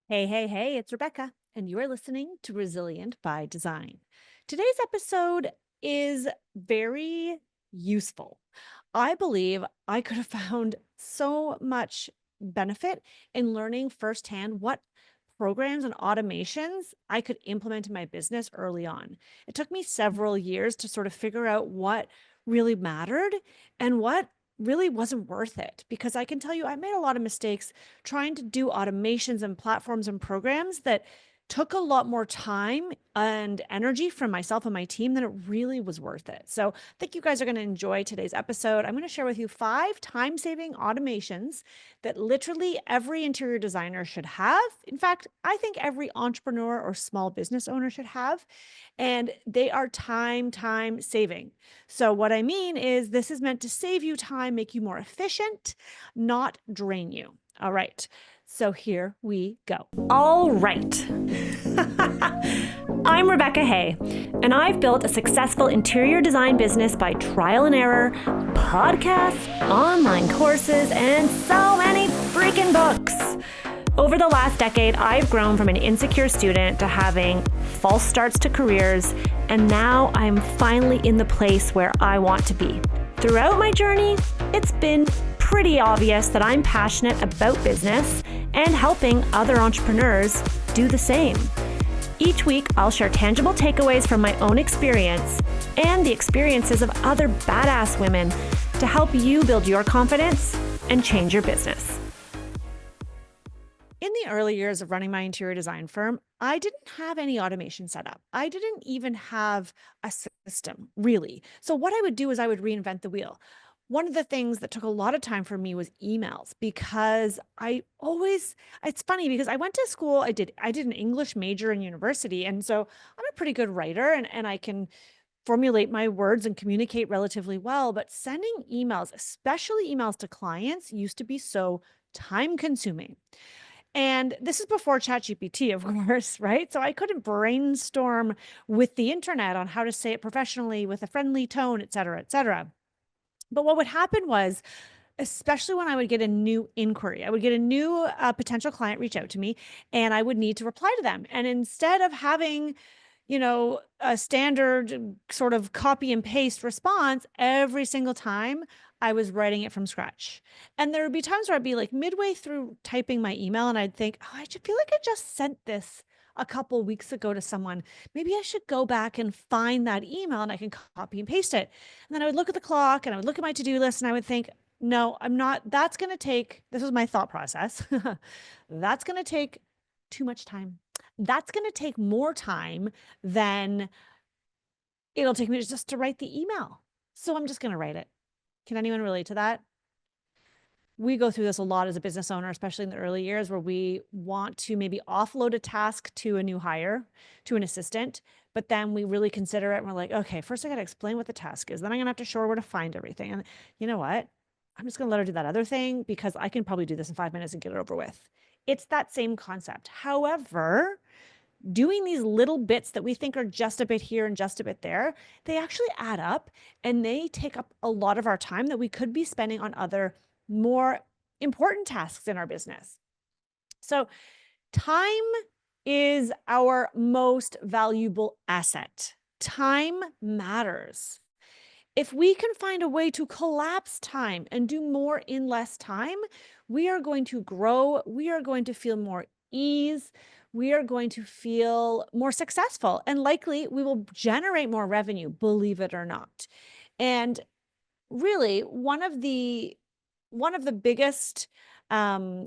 Hey, hey, hey, it's Rebecca, and you are listening to Resilient by Design. Today's episode is very useful. I believe I could have found so much benefit in learning firsthand what programs and automations I could implement in my business early on. It took me several years to sort of figure out what really mattered and what really wasn't worth it, because I can tell you I made a lot of mistakes trying to do automations and platforms and programs that took a lot more time and energy from myself and my team than it really was worth it. So I think you guys are going to enjoy today's episode. I'm going to share with you 5 time-saving automations that literally every interior designer should have. In fact, I think every entrepreneur or small business owner should have, and they are time saving. So what I mean is this is meant to save you time, make you more efficient, not drain you. All right. So here we go. All right. I'm Rebecca Hay, and I've built a successful interior design business by trial and error, podcasts, online courses, and so many freaking books. Over the last decade, I've grown from an insecure student to having false starts to careers, and now I'm finally in the place where I want to be. Throughout my journey, it's been pretty obvious that I'm passionate about business and helping other entrepreneurs do the same. Each week, I'll share tangible takeaways from my own experience and the experiences of other badass women to help you build your confidence and change your business. In the early years of running my interior design firm, I didn't have any automation set up. I didn't even have a system, really. So what I would do is I would reinvent the wheel. One of the things that took a lot of time for me was emails, because it's funny because I went to school, I did an English major in university. And so I'm a pretty good writer, and I can formulate my words and communicate relatively well. But sending emails, especially emails to clients, used to be so time consuming. And this is before ChatGPT, of course, right? So I couldn't brainstorm with the internet on how to say it professionally with a friendly tone, et cetera, et cetera. But what would happen was, especially when I would get a new inquiry, I would get a new potential client reach out to me, and I would need to reply to them. And instead of having, a standard sort of copy and paste response every single time, I was writing it from scratch. And there would be times where I'd be like midway through typing my email and I'd think, oh, I feel like I just sent this a couple weeks ago to someone. Maybe I should go back and find that email and I can copy and paste it. And then I would look at the clock and I would look at my to-do list and I would think, no, I'm not, that's going to take, this was my thought process. That's going to take too much time. That's going to take more time than it'll take me just to write the email. So I'm just going to write it. Can anyone relate to that? We go through this a lot as a business owner, especially in the early years, where we want to maybe offload a task to a new hire, to an assistant, but then we really consider it and we're like, okay, first I got to explain what the task is. Then I'm going to have to show her where to find everything. And you know what? I'm just going to let her do that other thing because I can probably do this in 5 minutes and get it over with. It's that same concept. However, doing these little bits that we think are just a bit here and just a bit there, they actually add up and they take up a lot of our time that we could be spending on other more important tasks in our business. So time is our most valuable asset. Time matters. If we can find a way to collapse time and do more in less time, we are going to grow. We are going to feel more ease. We are going to feel more successful, and likely we will generate more revenue, believe it or not. And really, one of the biggest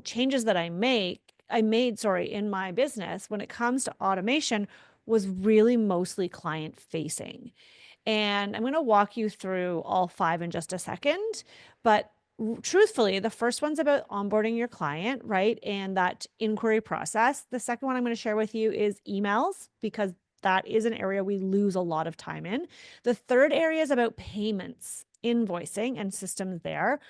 changes that I made, in my business when it comes to automation was really mostly client facing. And I'm going to walk you through all 5 in just a second. But truthfully, the first one's about onboarding your client, right? And that inquiry process. The second one I'm going to share with you is emails, because that is an area we lose a lot of time in. The third area is about payments, invoicing, and systems there.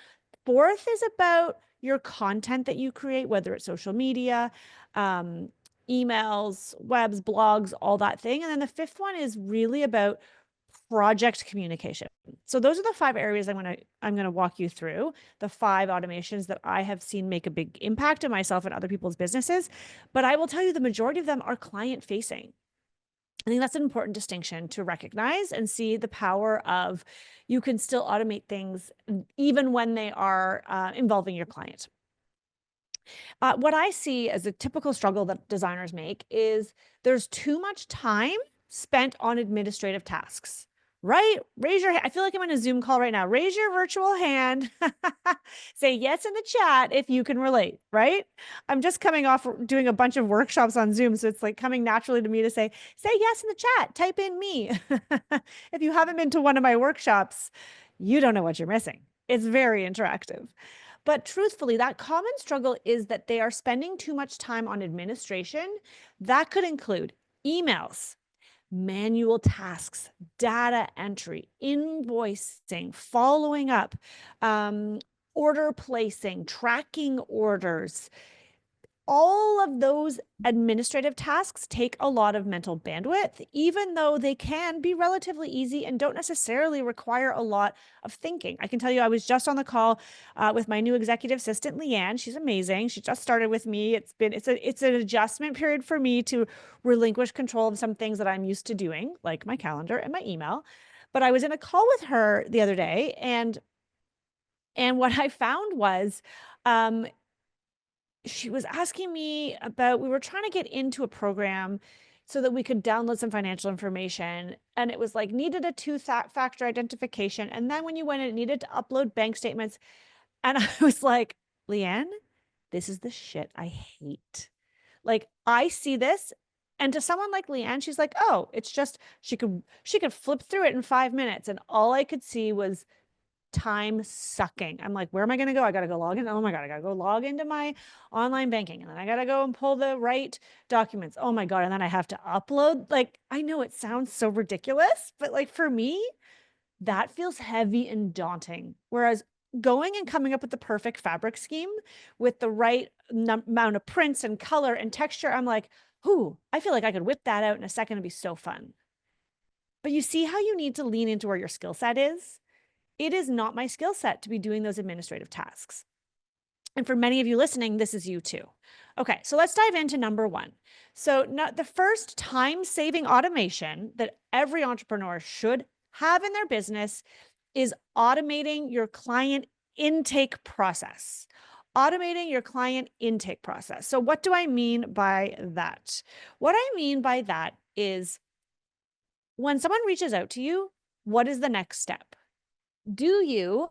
Fourth is about your content that you create, whether it's social media, emails, webs, blogs, all that thing. And then the fifth one is really about project communication. So those are the 5 areas I'm going to walk you through, the 5 automations that I have seen make a big impact on myself and other people's businesses. But I will tell you the majority of them are client facing. I think that's an important distinction to recognize and see the power of you can still automate things even when they are involving your client. What I see as a typical struggle that designers make is there's too much time spent on administrative tasks, right? Raise your hand. I feel like I'm in a Zoom call right now. Raise your virtual hand. Say yes in the chat if you can relate, right? I'm just coming off doing a bunch of workshops on Zoom. So it's like coming naturally to me to say yes in the chat, type in me. If you haven't been to one of my workshops, you don't know what you're missing. It's very interactive. But truthfully, that common struggle is that they are spending too much time on administration. That could include emails, manual tasks, data entry, invoicing, following up, order placing, tracking orders. All of those administrative tasks take a lot of mental bandwidth, even though they can be relatively easy and don't necessarily require a lot of thinking. I can tell you, I was just on the call with my new executive assistant, Leanne. She's amazing. She just started with me. It's an adjustment period for me to relinquish control of some things that I'm used to doing, like my calendar and my email. But I was in a call with her the other day, and what I found was, she was asking me about, we were trying to get into a program so that we could download some financial information. And it was like needed a two-factor identification. And then when you went in, it needed to upload bank statements. And I was like, Leanne, this is the shit I hate. Like, I see this. And to someone like Leanne, she's like, oh, it's just, she could flip through it in 5 minutes. And all I could see was time sucking. I'm like, where am I going to go? I got to go log in. Oh my God, I got to go log into my online banking. And then I got to go and pull the right documents. Oh my God. And then I have to upload. Like, I know it sounds so ridiculous, but like for me, that feels heavy and daunting. Whereas going and coming up with the perfect fabric scheme with the right amount of prints and color and texture, I'm like, ooh, I feel like I could whip that out in a second and be so fun. But you see how you need to lean into where your skill set is? It is not my skill set to be doing those administrative tasks. And for many of you listening, this is you too. Okay, so let's dive into number 1. So the first time-saving automation that every entrepreneur should have in their business is automating your client intake process. Automating your client intake process. So what do I mean by that? What I mean by that is when someone reaches out to you, what is the next step? Do you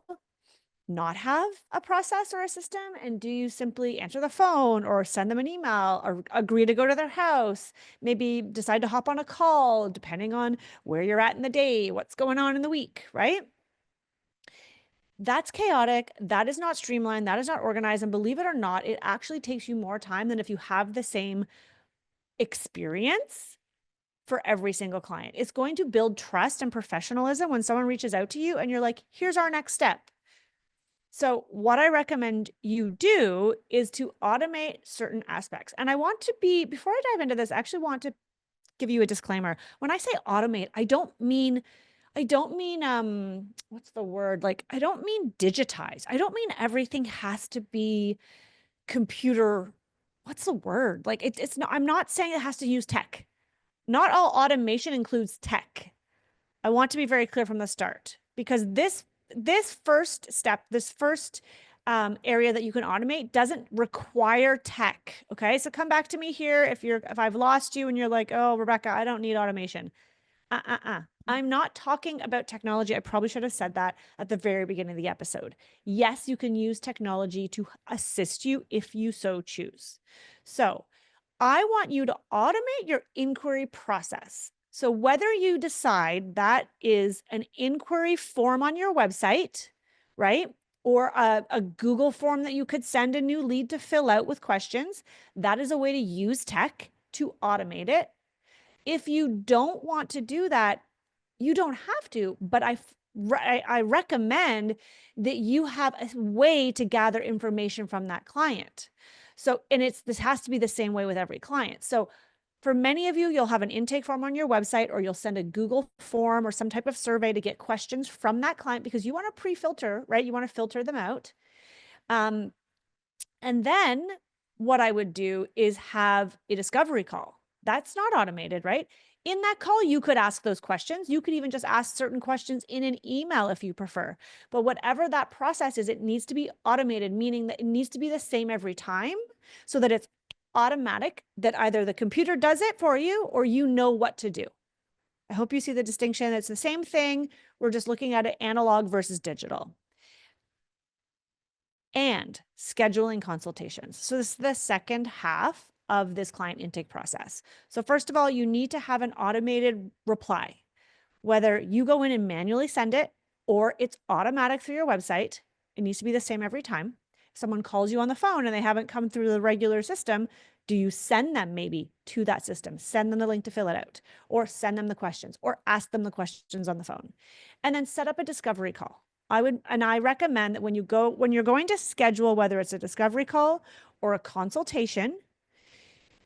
not have a process or a system? And do you simply answer the phone or send them an email or agree to go to their house? Maybe decide to hop on a call, depending on where you're at in the day, what's going on in the week, right? That's chaotic. That is not streamlined. That is not organized. And believe it or not, it actually takes you more time than if you have the same experience for every single client. It's going to build trust and professionalism when someone reaches out to you and you're like, here's our next step. So what I recommend you do is to automate certain aspects. And I want to be, before I dive into this, I actually want to give you a disclaimer. When I say automate, I don't mean, what's the word? Like, I don't mean digitize. I don't mean everything has to be computer. What's the word? Like it's not, I'm not saying it has to use tech. Not all automation includes tech. I want to be very clear from the start, because this first step, this first area that you can automate doesn't require tech. Okay, so come back to me here if I've lost you and you're like, oh, Rebecca, I don't need automation. I'm not talking about technology. I probably should have said that at the very beginning of the episode. Yes, you can use technology to assist you if you so choose. So I want you to automate your inquiry process. So whether you decide that is an inquiry form on your website, right? Or a Google form that you could send a new lead to fill out with questions, that is a way to use tech to automate it. If you don't want to do that, you don't have to, but I recommend that you have a way to gather information from that client. So, and this has to be the same way with every client. So For many of you, you'll have an intake form on your website, or you'll send a Google form or some type of survey to get questions from that client because you want to pre-filter, right? You want to filter them out. And then what I would do is have a discovery call. That's not automated, right? In that call, you could ask those questions. You could even just ask certain questions in an email if you prefer. But whatever that process is, it needs to be automated, meaning that it needs to be the same every time so that it's automatic, that either the computer does it for you or you know what to do. I hope you see the distinction. It's the same thing. We're just looking at it analog versus digital. And scheduling consultations. So this is the second half of this client intake process. So first of all, you need to have an automated reply, whether you go in and manually send it or it's automatic through your website. It needs to be the same every time. If someone calls you on the phone and they haven't come through the regular system, do you send them maybe to that system, send them the link to fill it out, or send them the questions, or ask them the questions on the phone, and then set up a discovery call. I recommend that when you're going to schedule, whether it's a discovery call or a consultation,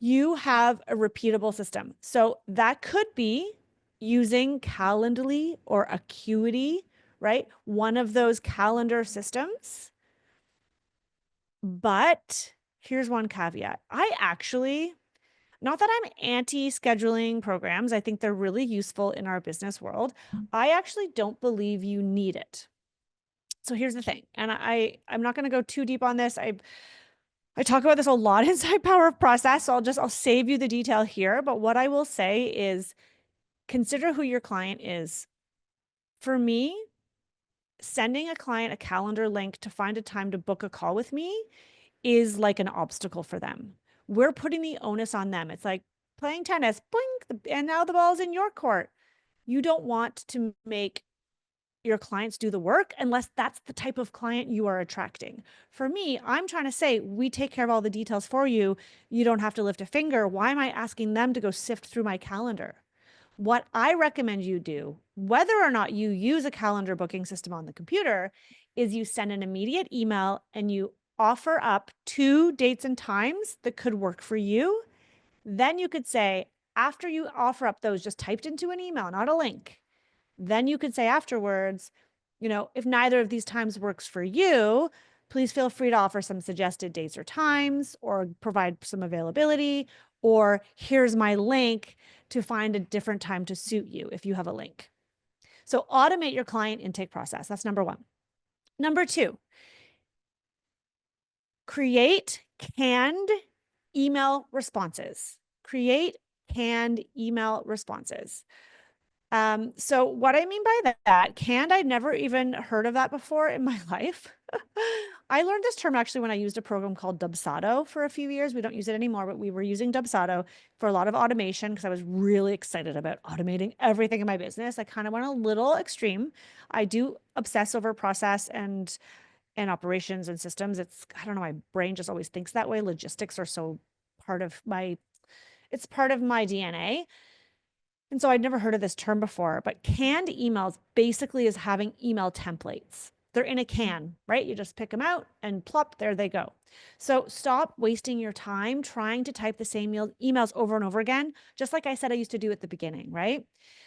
you have a repeatable system. So that could be using Calendly or Acuity, right? One of those calendar systems. But here's one caveat. Not that I'm anti-scheduling programs, I think they're really useful in our business world. I actually don't believe you need it. So here's the thing, and I'm not going to go too deep on this. I talk about this a lot inside Power of Process, so I'll save you the detail here. But what I will say is consider who your client is. For me, sending a client a calendar link to find a time to book a call with me is like an obstacle for them. We're putting the onus on them. It's like playing tennis, boink, and now the ball's in your court. You don't want to make your clients do the work unless that's the type of client you are attracting. For me, I'm trying to say, we take care of all the details for you. You don't have to lift a finger. Why am I asking them to go sift through my calendar? What I recommend you do, whether or not you use a calendar booking system on the computer, is you send an immediate email and you offer up 2 dates and times that could work for you. Then you could say, after you offer up those just typed into an email, not a link, then you could say afterwards, if neither of these times works for you, please feel free to offer some suggested dates or times or provide some availability, or here's my link to find a different time to suit you if you have a link. So automate your client intake process. That's number 1. Number 2, create canned email responses. Create canned email responses. So what I mean by that, canned, I'd never even heard of that before in my life. I learned this term actually when I used a program called Dubsado for a few years. We don't use it anymore, but we were using Dubsado for a lot of automation because I was really excited about automating everything in my business. I kind of went a little extreme. I do obsess over process and operations and systems. I don't know, my brain just always thinks that way. Logistics are so it's part of my DNA. And so I'd never heard of this term before, but canned emails basically is having email templates. They're in a can, right? You just pick them out and plop, there they go. So stop wasting your time trying to type the same emails over and over again, just like I said I used to do at the beginning, right?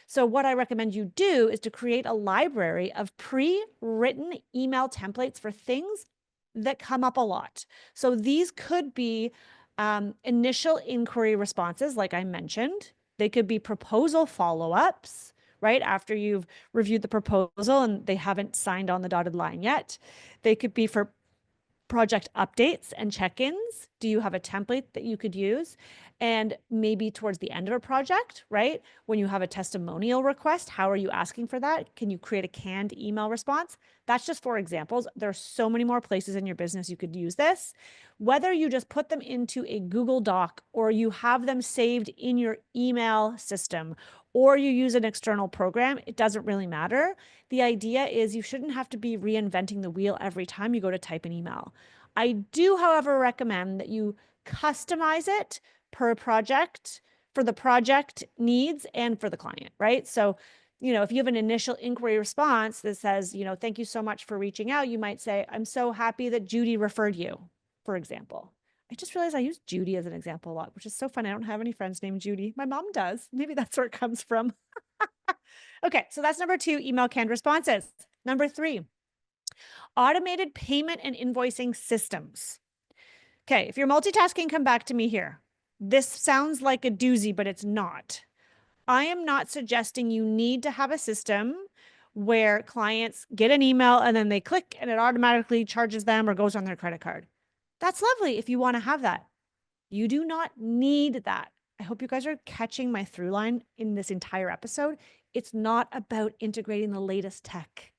So what I recommend you do is to create a library of pre-written email templates for things that come up a lot. So these could be initial inquiry responses, like I mentioned. They could be proposal follow-ups, right? After you've reviewed the proposal and they haven't signed on the dotted line yet. They could be for project updates and check-ins. Do you have a template that you could use? And maybe towards the end of a project, right? When you have a testimonial request, how are you asking for that? Can you create a canned email response? That's just 4 examples. There are so many more places in your business you could use this. Whether you just put them into a Google Doc or you have them saved in your email system or you use an external program, it doesn't really matter. The idea is you shouldn't have to be reinventing the wheel every time you go to type an email. I do, however, recommend that you customize it per project for the project needs and for the client, right? So, if you have an initial inquiry response that says, thank you so much for reaching out, you might say, I'm so happy that Judy referred you, for example. I just realized I use Judy as an example a lot, which is so fun. I don't have any friends named Judy. My mom does. Maybe that's where it comes from. Okay, so that's number 2, email canned responses. Number 3, automated payment and invoicing systems. Okay, if you're multitasking, come back to me here. This sounds like a doozy, but it's not. I am not suggesting you need to have a system where clients get an email and then they click and it automatically charges them or goes on their credit card. That's lovely if you want to have that. You do not need that. I hope you guys are catching my through line in this entire episode. It's not about integrating the latest tech.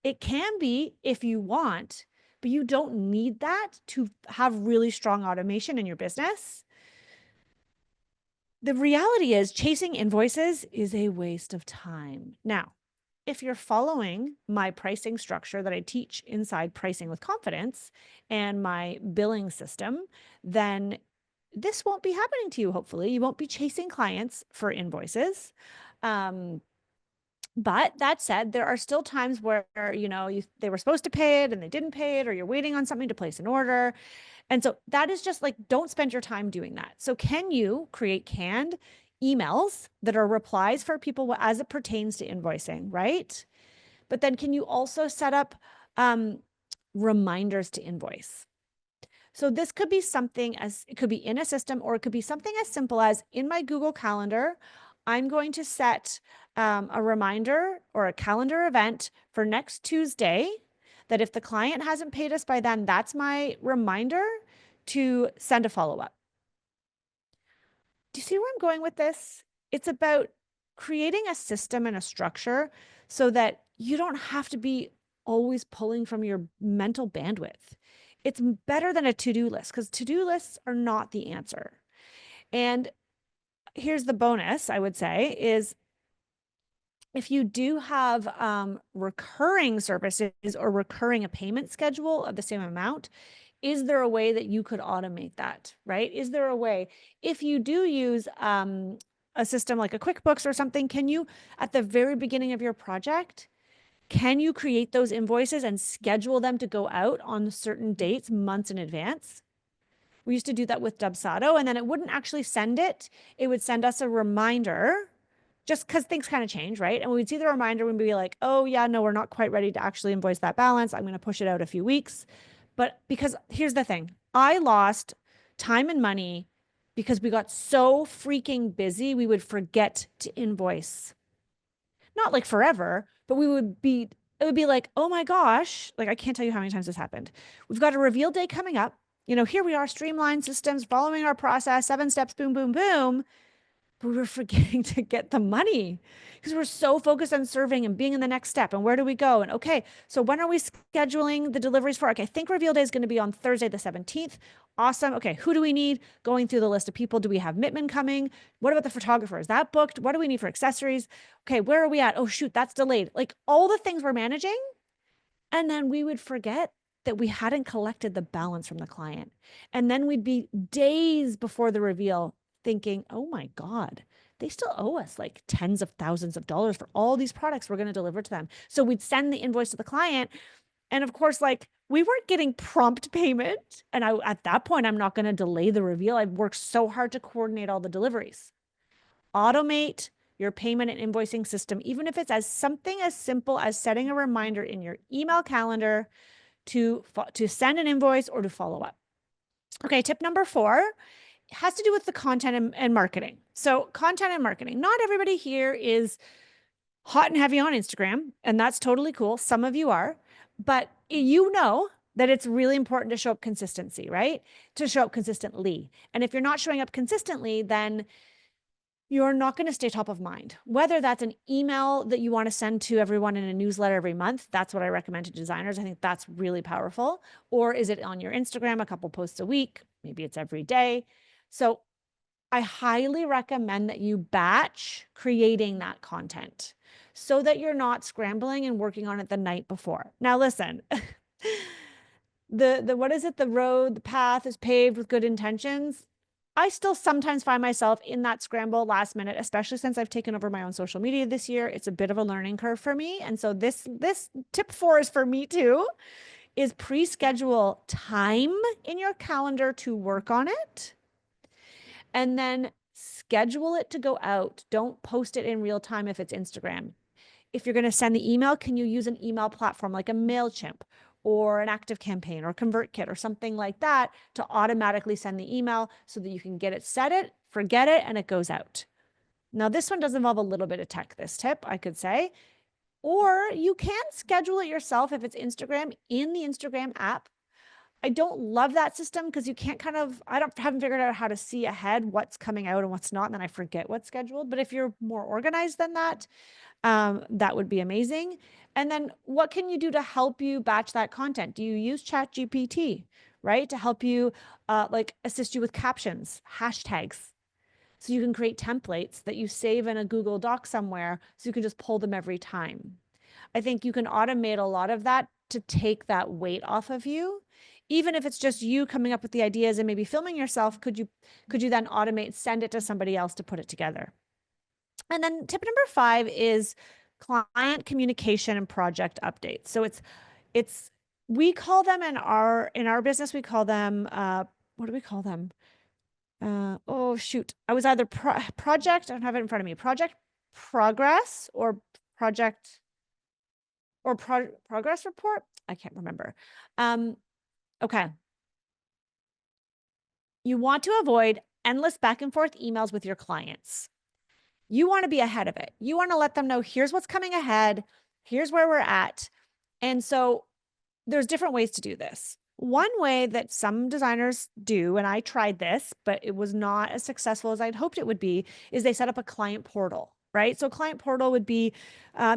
It can be if you want, but you don't need that to have really strong automation in your business. The reality is chasing invoices is a waste of time. Now, if you're following my pricing structure that I teach inside Pricing with Confidence and my billing system, then this won't be happening to you, hopefully. You won't be chasing clients for invoices. But that said, there are still times where, they were supposed to pay it and they didn't pay it, or you're waiting on something to place an order. And so that is just like, don't spend your time doing that. So can you create canned emails that are replies for people as it pertains to invoicing, right? But then can you also set up reminders to invoice? So this could be something it could be in a system, or it could be something as simple as in my Google Calendar, I'm going to set a reminder or a calendar event for next Tuesday that if the client hasn't paid us by then, that's my reminder to send a follow-up. Do you see where I'm going with this? It's about creating a system and a structure so that you don't have to be always pulling from your mental bandwidth. It's better than a to-do list, because to-do lists are not the answer. And here's the bonus, I would say, is if you do have recurring services or recurring a payment schedule of the same amount, is there a way that you could automate that, right? Is there a way, if you do use a system like a QuickBooks or something, can you, at the very beginning of your project, can you create those invoices and schedule them to go out on certain dates months in advance? We used to do that with Dubsado, and then it wouldn't actually send it. It would send us a reminder, just because things kind of change, right? And we'd see the reminder, we'd be like, oh yeah, no, we're not quite ready to actually invoice that balance. I'm going to push it out a few weeks. But because here's the thing, I lost time and money because we got so freaking busy, we would forget to invoice. Not like forever, but it would be like, oh my gosh, like I can't tell you how many times this happened. We've got a reveal day coming up. Here we are, streamline systems, following our process, 7 steps, boom, boom, boom. But we were forgetting to get the money because we're so focused on serving and being in the next step. And where do we go? And okay, so when are we scheduling the deliveries for? Okay, I think reveal day is going to be on Thursday, the 17th. Awesome. Okay, who do we need? Going through the list of people. Do we have Mittman coming? What about the photographer? Is that booked? What do we need for accessories? Okay, where are we at? Oh, shoot, that's delayed. Like all the things we're managing. And then we would forget that we hadn't collected the balance from the client. And then we'd be days before the reveal thinking, oh my God, they still owe us like tens of thousands of dollars for all these products we're going to deliver to them. So we'd send the invoice to the client. And of course, like we weren't getting prompt payment. And at that point, I'm not going to delay the reveal. I've worked so hard to coordinate all the deliveries. Automate your payment and invoicing system, even if it's something as simple as setting a reminder in your email calendar to send an invoice or to follow up. Okay, tip number 4 has to do with the content and marketing. So content and marketing, not everybody here is hot and heavy on Instagram, and that's totally cool. Some of you are, but you know that it's really important to show up consistency, right? To show up consistently. And if you're not showing up consistently, then you're not going to stay top of mind. Whether that's an email that you want to send to everyone in a newsletter every month, that's what I recommend to designers. I think that's really powerful. Or is it on your Instagram, a couple posts a week? Maybe it's every day. So I highly recommend that you batch creating that content so that you're not scrambling and working on it the night before. Now, listen, what is it? The path is paved with good intentions. I still sometimes find myself in that scramble last minute, especially since I've taken over my own social media this year. It's a bit of a learning curve for me. And so this tip 4 is for me too. is pre-schedule time in your calendar to work on it, and then schedule it to go out. Don't post it in real time if it's Instagram. If you're going to send the email, can you use an email platform like a MailChimp or an ActiveCampaign or ConvertKit or something like that to automatically send the email so that you can get it, set it, forget it, and it goes out. Now, this one does involve a little bit of tech, this tip, I could say. Or you can schedule it yourself if it's Instagram in the Instagram app. I don't love that system because you can't haven't figured out how to see ahead what's coming out and what's not, and then I forget what's scheduled. But if you're more organized than that, that would be amazing. And then what can you do to help you batch that content? Do you use ChatGPT, right? To help you like assist you with captions, hashtags. So you can create templates that you save in a Google Doc somewhere so you can just pull them every time. I think you can automate a lot of that to take that weight off of you. Even if it's just you coming up with the ideas and maybe filming yourself, could you then automate, send it to somebody else to put it together? And then tip number 5 is client communication and project updates. So it's we call them in our business, we call them what do we call them? Oh shoot. I was either project, I don't have it in front of me, project progress or project or progress report. I can't remember. Okay. You want to avoid endless back and forth emails with your clients. You want to be ahead of it. You want to let them know, here's what's coming ahead. Here's where we're at. And so there's different ways to do this. One way that some designers do, and I tried this, but it was not as successful as I'd hoped it would be, is they set up a client portal, right? So client portal would be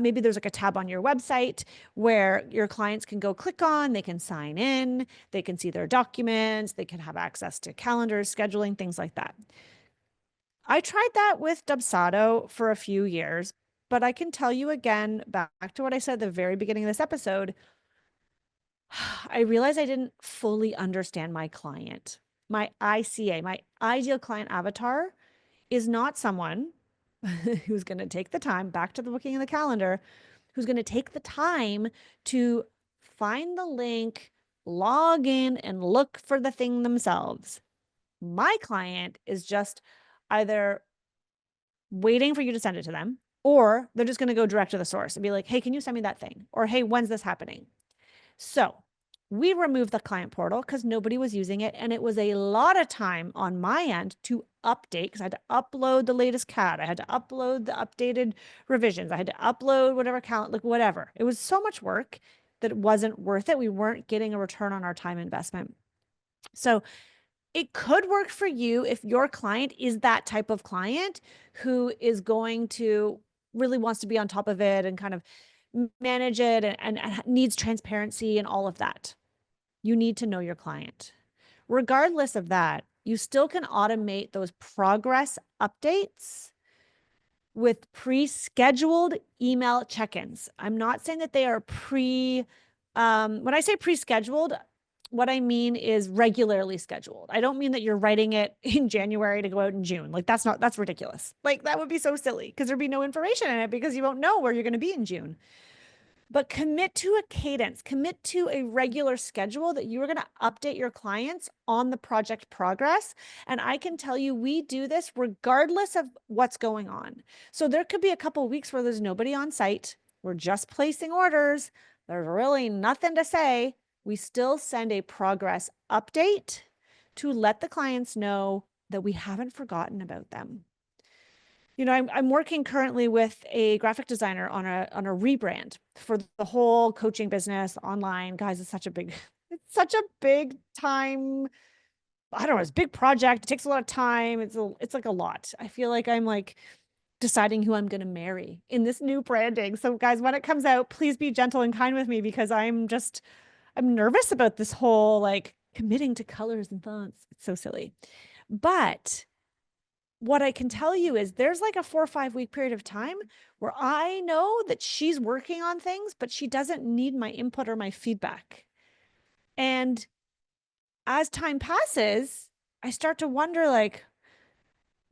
maybe there's like a tab on your website where your clients can go click on, they can sign in, they can see their documents, they can have access to calendars, scheduling, things like that. I tried that with Dubsado for a few years, but I can tell you again, back to what I said at the very beginning of this episode, I realized I didn't fully understand my client. My ICA, my ideal client avatar, is not someone who's going to take the time, back to the booking of the calendar, who's going to take the time to find the link, log in, and look for the thing themselves. My client is just either waiting for you to send it to them, or they're just going to go direct to the source and be like, hey, can you send me that thing? Or hey, when's this happening? So we removed the client portal because nobody was using it. And it was a lot of time on my end to update because I had to upload the latest CAD. I had to upload the updated revisions. I had to upload whatever count, like whatever. It was so much work that it wasn't worth it. We weren't getting a return on our time investment. So it could work for you if your client is that type of client who is going to really wants to be on top of it and kind of manage it and needs transparency and all of that. You need to know your client. Regardless of that, you still can automate those progress updates with pre-scheduled email check-ins. I'm not saying that they are when I say pre-scheduled, what I mean is regularly scheduled. I don't mean that you're writing it in January to go out in June. Like that's ridiculous. Like that would be so silly because there'd be no information in it because you won't know where you're going to be in June. But commit to a cadence, commit to a regular schedule that you are going to update your clients on the project progress. And I can tell you, we do this regardless of what's going on. So there could be a couple of weeks where there's nobody on site. We're just placing orders. There's really nothing to say. We still send a progress update to let the clients know that we haven't forgotten about them. You know, I'm working currently with a graphic designer on a rebrand for the whole coaching business online. Guys, it's such a big time. I don't know, it's a big project. It takes a lot of time. It's like a lot. I feel like I'm like deciding who I'm going to marry in this new branding. So guys, when it comes out, please be gentle and kind with me because I'm nervous about this whole like committing to colors and fonts. It's so silly. But what I can tell you is there's like a 4 or 5 week period of time where I know that she's working on things, but she doesn't need my input or my feedback. And as time passes, I start to wonder like,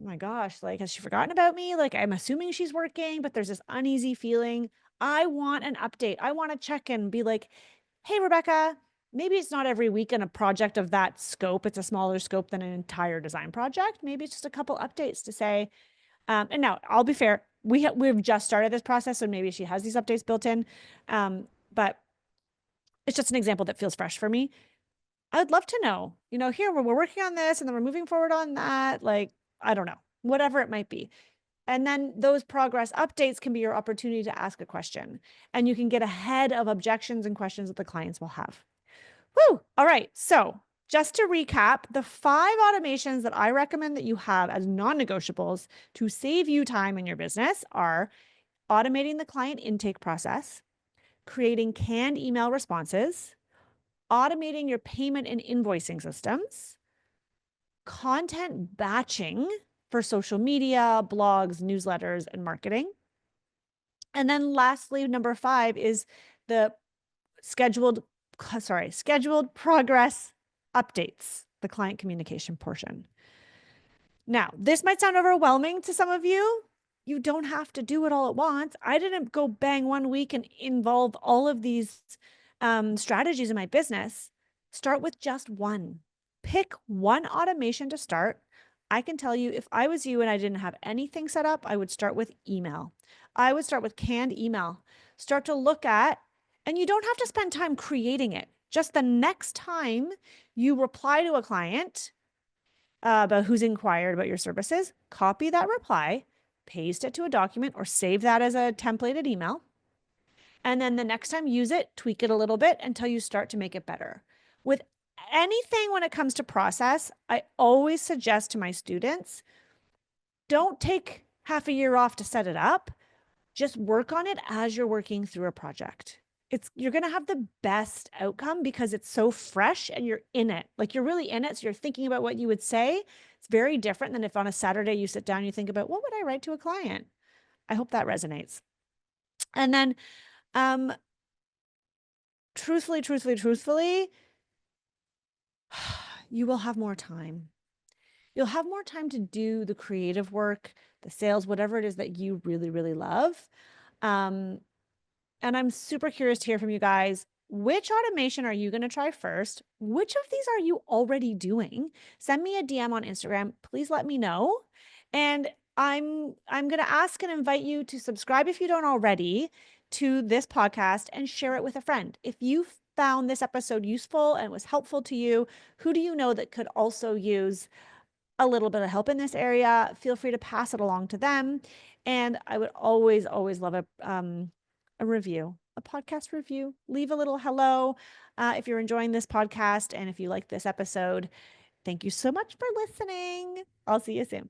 oh my gosh, like, has she forgotten about me? Like, I'm assuming she's working, but there's this uneasy feeling. I want an update. I want to check in, be like, hey, Rebecca, Maybe it's not every week in a project of that scope. It's a smaller scope than an entire design project. Maybe it's just a couple updates to say, and now I'll be fair, we've just started this process, so maybe she has these updates built in. But it's just an example that feels fresh for me. I'd love to know, here we're working on this and then we're moving forward on that. Like, I don't know, whatever it might be. And then those progress updates can be your opportunity to ask a question, and you can get ahead of objections and questions that the clients will have. Woo! All right. So just to recap, the 5 automations that I recommend that you have as non-negotiables to save you time in your business are automating the client intake process, creating canned email responses, automating your payment and invoicing systems, content batching for social media, blogs, newsletters, and marketing. And then lastly, number 5 is the scheduled progress updates, the client communication portion. Now, this might sound overwhelming to some of you. You don't have to do it all at once. I didn't go bang one week and involve all of these strategies in my business. Start with just one. Pick one automation to start. I can tell you, if I was you and I didn't have anything set up, I would start with email. I would start with canned email. Start to look at, and you don't have to spend time creating it. Just the next time you reply to a client about who's inquired about your services, copy that reply, paste it to a document, or save that as a templated email. And then the next time, use it, tweak it a little bit until you start to make it better. With anything when it comes to process, I always suggest to my students, don't take half a year off to set it up. Just work on it as you're working through a project. You're going to have the best outcome because it's so fresh and you're in it. Like, you're really in it. So you're thinking about what you would say. It's very different than if on a Saturday you sit down and you think about, what would I write to a client? I hope that resonates. And then, truthfully, you will have more time. You'll have more time to do the creative work, the sales, whatever it is that you really, really love. And I'm super curious to hear from you guys. Which automation are you going to try first? Which of these are you already doing? Send me a DM on Instagram. Please let me know. And I'm going to ask and invite you to subscribe if you don't already to this podcast and share it with a friend. If you found this episode useful and was helpful to you, who do you know that could also use a little bit of help in this area? Feel free to pass it along to them. And I would always, always love a review, a podcast review. Leave a little hello if you're enjoying this podcast. And if you like this episode, thank you so much for listening. I'll see you soon.